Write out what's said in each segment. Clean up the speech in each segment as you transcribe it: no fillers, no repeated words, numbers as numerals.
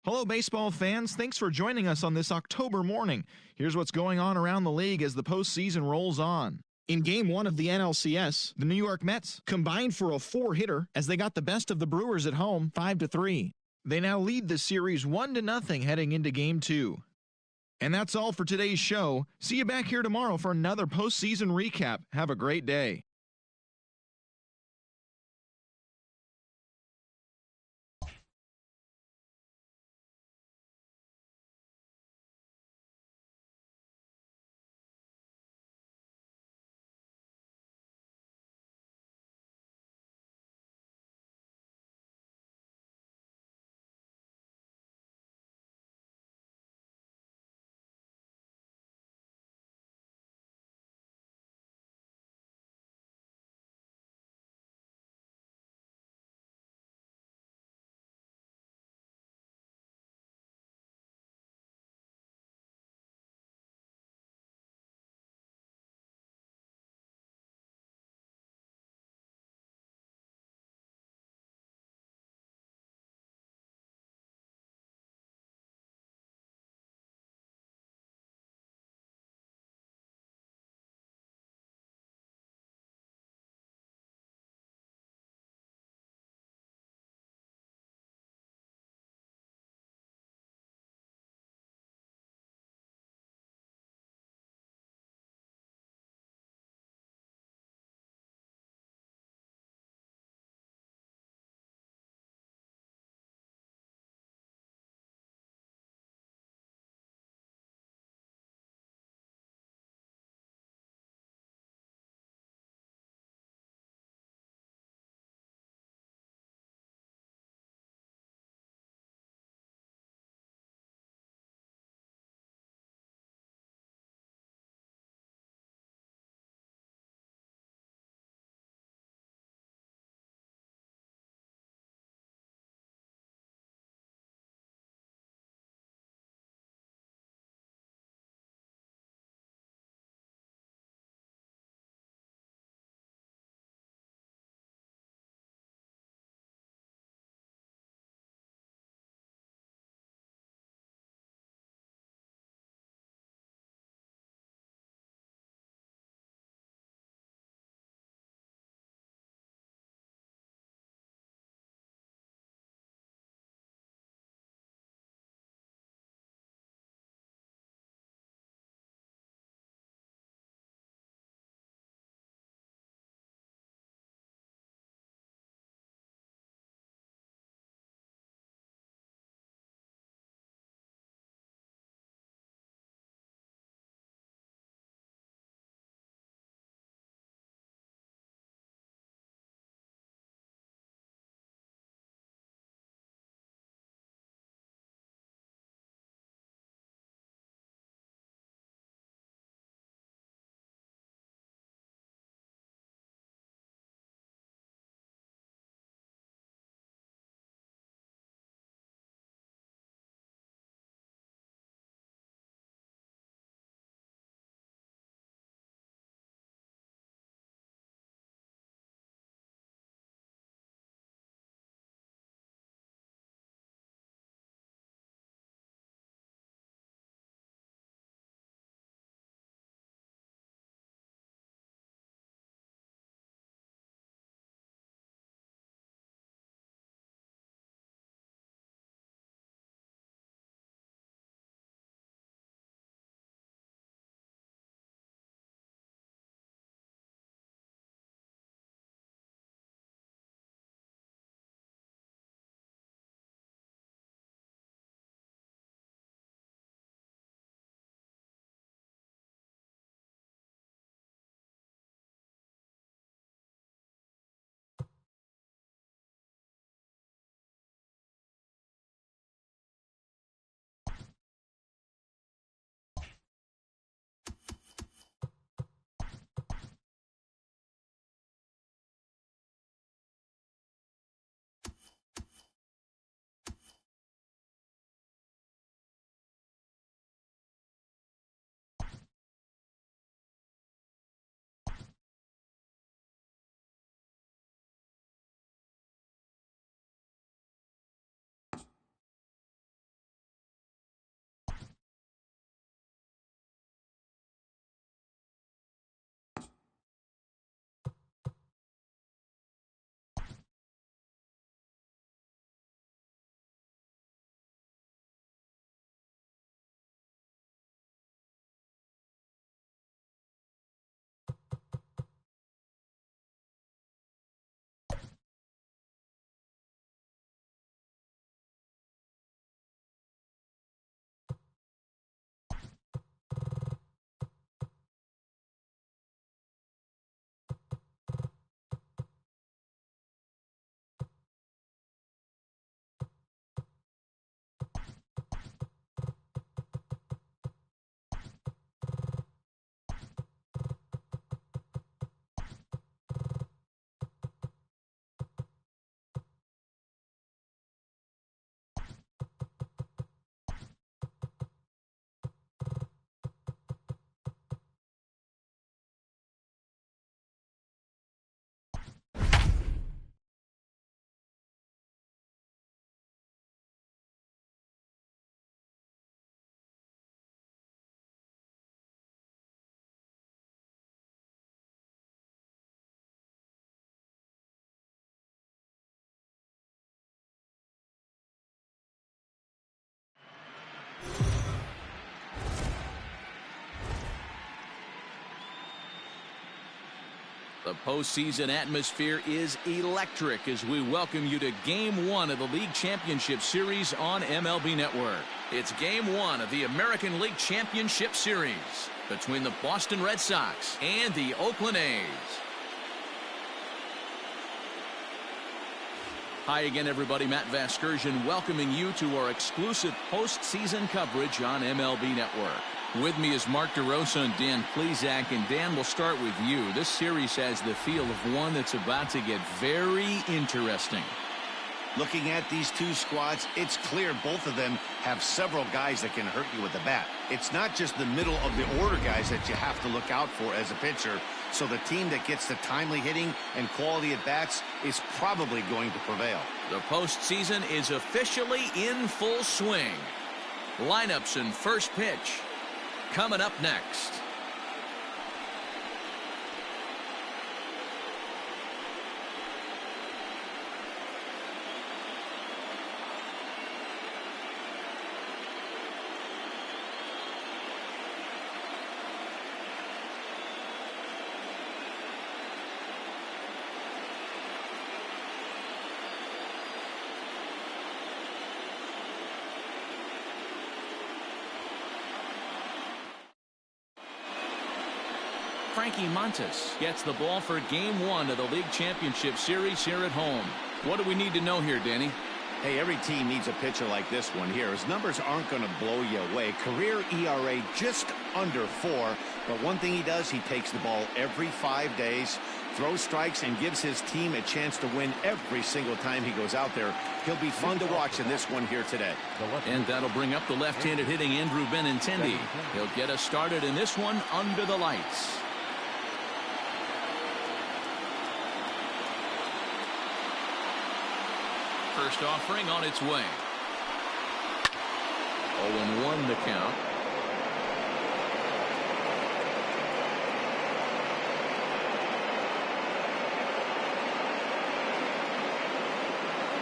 Hello, baseball fans. Thanks for joining us on this October morning. Here's what's going on around the league as the postseason rolls on. In Game 1 of the NLCS, the New York Mets combined for a four-hitter as they got the best of the Brewers at home 5-3. They now lead the series 1-0 heading into Game 2. And that's all for today's show. See you back here tomorrow for another postseason recap. Have a great day. The postseason atmosphere is electric as we welcome you to Game 1 of the League Championship Series on MLB Network. It's Game 1 of the American League Championship Series between the Boston Red Sox and the Oakland A's. Hi again, everybody. Matt Vasgersian welcoming you to our exclusive postseason coverage on MLB Network. With me is Mark DeRosa and Dan Plesac, and Dan, we'll start with you. This series has the feel of one that's about to get very interesting. Looking at these two squads, it's clear both of them have several guys that can hurt you with the bat. It's not just the middle of the order guys that you have to look out for as a pitcher. So the team that gets the timely hitting and quality at bats is probably going to prevail. The postseason is officially in full swing. Lineups and first pitch coming up next. Frankie Montas gets the ball for Game 1 of the League Championship Series here at home. What do we need to know here, Danny? Hey, every team needs a pitcher like this one here. His numbers aren't going to blow you away. Career ERA just under 4. But one thing he does, he takes the ball every 5 days, throws strikes, and gives his team a chance to win every single time he goes out there. He'll be fun to watch in this one here today. And that'll bring up the left-handed hitting Andrew Benintendi. He'll get us started in this one under the lights. First offering on its way. 0-1 the count.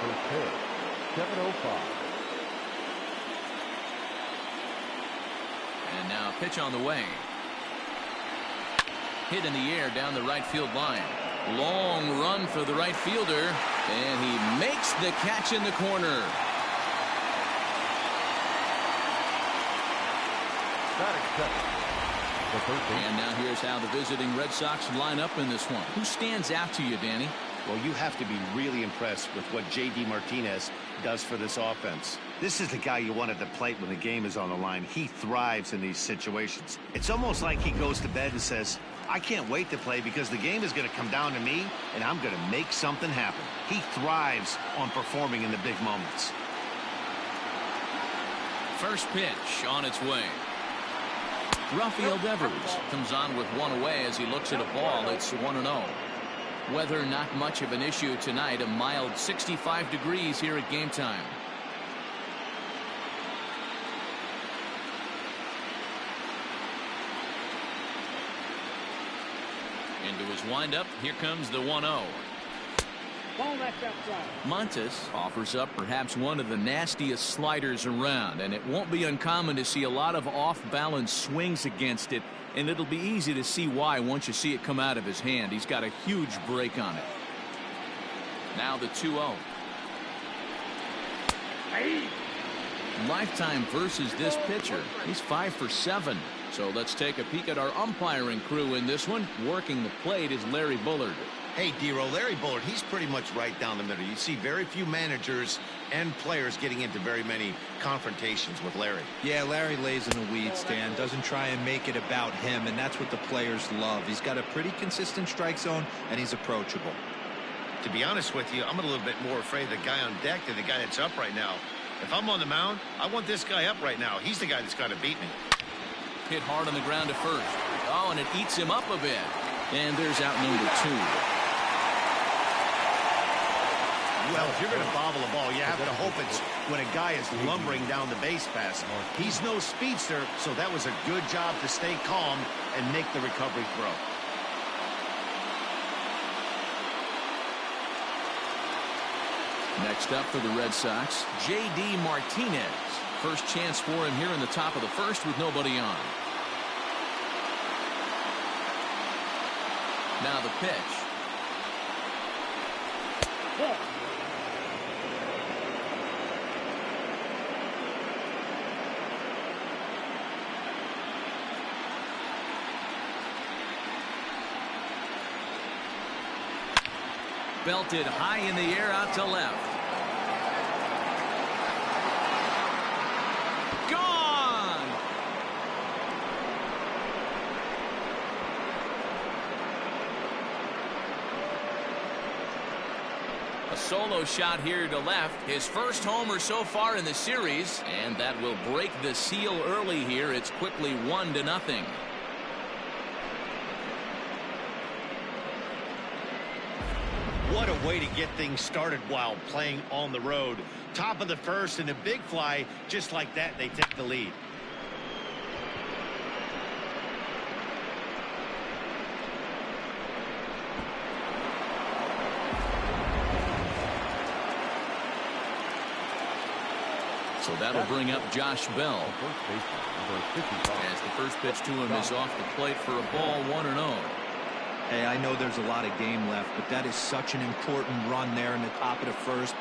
First pitch, 7:05. And now pitch on the way. Hit in the air down the right field line. Long run for the right fielder, and he makes the catch in the corner. And now here's how the visiting Red Sox line up in this one. Who stands out to you, Danny? Well, you have to be really impressed with what J.D. Martinez does for this offense. This is the guy you want at the plate when the game is on the line. He thrives in these situations. It's almost like he goes to bed and says, I can't wait to play because the game is going to come down to me and I'm going to make something happen. He thrives on performing in the big moments. First pitch on its way. Rafael Devers comes on with one away as he looks at a ball. It's 1-0. Weather not much of an issue tonight. A mild 65 degrees here at game time. Into his windup. Here comes the 1-0. Montas offers up perhaps one of the nastiest sliders around, and it won't be uncommon to see a lot of off-balance swings against it, and it'll be easy to see why once you see it come out of his hand. He's got a huge break on it. Now the 2-0. Lifetime versus this pitcher. He's 5 for 7. So let's take a peek at our umpiring crew in this one. Working the plate is Larry Bullard. Hey, D-Row, Larry Bullard, he's pretty much right down the middle. You see very few managers and players getting into very many confrontations with Larry. Yeah, Larry lays in the weeds, Stan. Doesn't try and make it about him, and that's what the players love. He's got a pretty consistent strike zone, and he's approachable. To be honest with you, I'm a little bit more afraid of the guy on deck than the guy that's up right now. If I'm on the mound, I want this guy up right now. He's the guy that's got to beat me. Hit hard on the ground to first. Oh, and it eats him up a bit. And there's out number 2. Well, if you're going to bobble a ball, you have to hope it's when a guy is lumbering down the base pass. He's no speedster, so that was a good job to stay calm and make the recovery throw. Next up for the Red Sox, J.D. Martinez. First chance for him here in the top of the first with nobody on. Now the pitch. Ball. Belted high in the air out to left. Gone! A solo shot here to left. His first homer so far in the series, and that will break the seal early here. It's quickly 1-0. What a way to get things started while playing on the road. Top of the first and a big fly. Just like that, they take the lead. So that'll bring up Josh Bell. As the first pitch to him is off the plate for a ball, 1-0. Hey, I know there's a lot of game left, but that is such an important run there in the top of the first.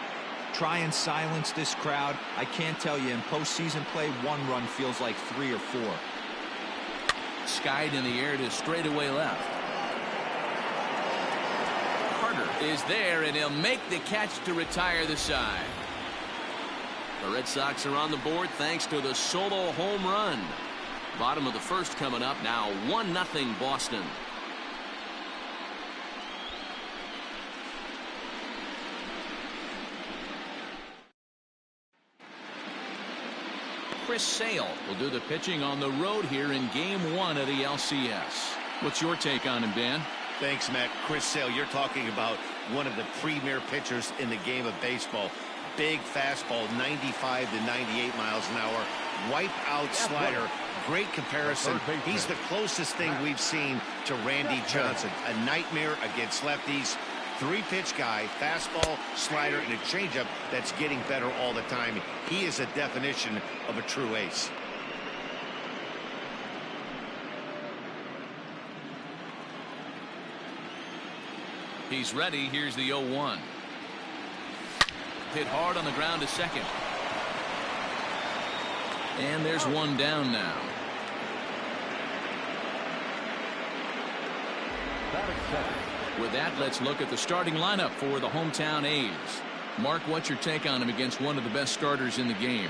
Try and silence this crowd. I can't tell you, in postseason play, one run feels like 3 or 4. Skied in the air to straightaway left. Carter is there, and he'll make the catch to retire the side. The Red Sox are on the board thanks to the solo home run. Bottom of the first coming up now, 1-0 Boston. Chris Sale will do the pitching on the road here in Game 1 of the LCS. What's your take on him, Dan? Thanks, Matt. Chris Sale, you're talking about one of the premier pitchers in the game of baseball. Big fastball, 95 to 98 miles an hour. Wipe out slider. Great comparison. He's the closest thing we've seen to Randy Johnson. A nightmare against lefties. 3-pitch guy, fastball, slider, and a changeup that's getting better all the time. He is a definition of a true ace. He's ready. Here's the 0-1. Hit hard on the ground to second. And there's one down now. With that, let's look at the starting lineup for the hometown A's. Mark, what's your take on him against one of the best starters in the game?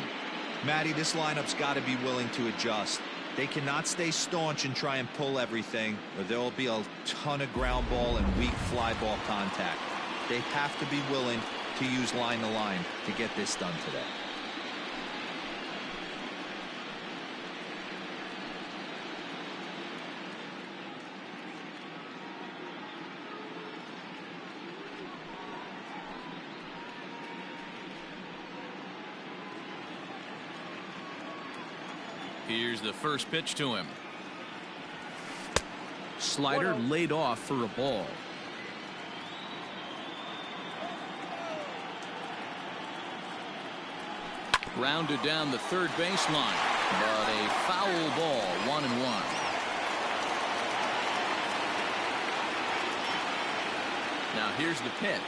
Matty, this lineup's got to be willing to adjust. They cannot stay staunch and try and pull everything, or there will be a ton of ground ball and weak fly ball contact. They have to be willing to use line to line to get this done today. Here's the first pitch to him. Slider laid off for a ball. Grounded down the third baseline, but a foul ball, 1-1. Now here's the pitch.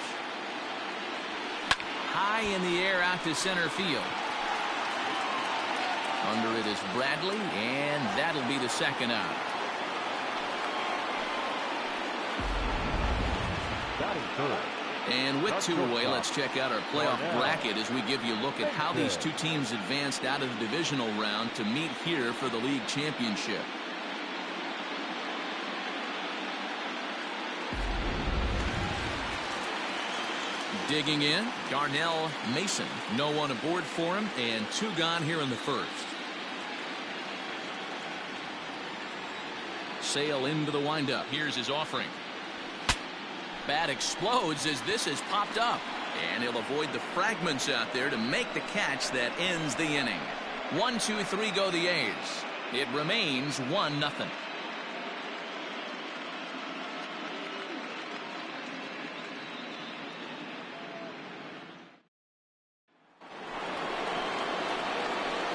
High in the air out to center field. Under it is Bradley, and that'll be the second out. And with 2 away, let's check out our playoff bracket as we give you a look at how these two teams advanced out of the divisional round to meet here for the league championship. Digging in, Darnell Mason. No one aboard for him, and 2 gone here in the first. Sale into the windup. Here's his offering. Bat explodes as this has popped up, and he'll avoid the fragments out there to make the catch that ends the inning. 1, 2, 3 go the A's. It remains 1-0.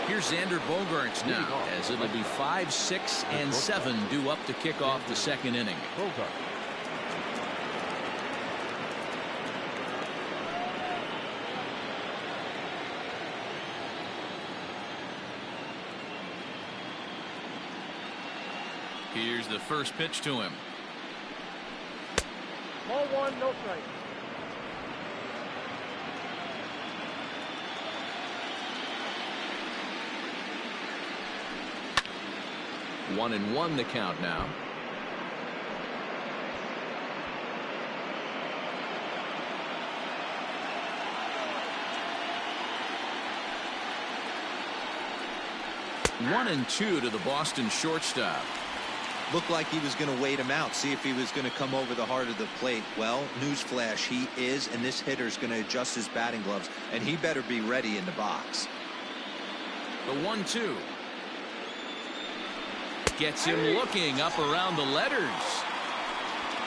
Here's Xander Bogaerts now, as it'll be 5, 6, and 7 due up to kick off the second inning. Here's the first pitch to him. Ball one, no strike. 1-1 the count now. One and two to the Boston shortstop. Looked like he was going to wait him out, see if he was going to come over the heart of the plate. Well, newsflash, he is, and this hitter's going to adjust his batting gloves, and he better be ready in the box. The 1-2. Gets him looking up around the letters.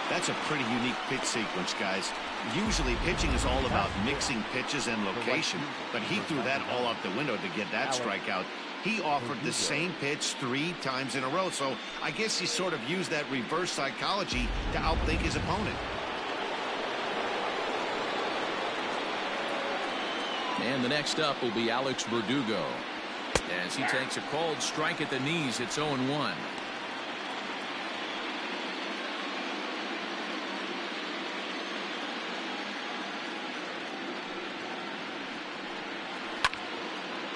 That's a pretty unique pitch sequence, guys. Usually pitching is all about mixing pitches and location, but he threw that all out the window to get that strikeout. He offered the same pitch 3 times in a row, so I guess he sort of used that reverse psychology to outthink his opponent. And the next up will be Alex Verdugo. As he takes a called strike at the knees, it's 0-1.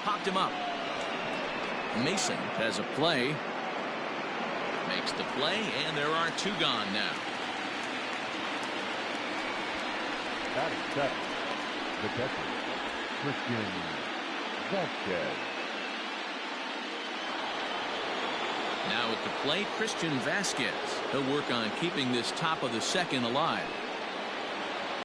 Popped him up. Mason has a play. Makes the play, and there are 2 gone now. That is second. The catcher, Christian Vasquez. Now at the plate, Christian Vasquez. He'll work on keeping this top of the second alive.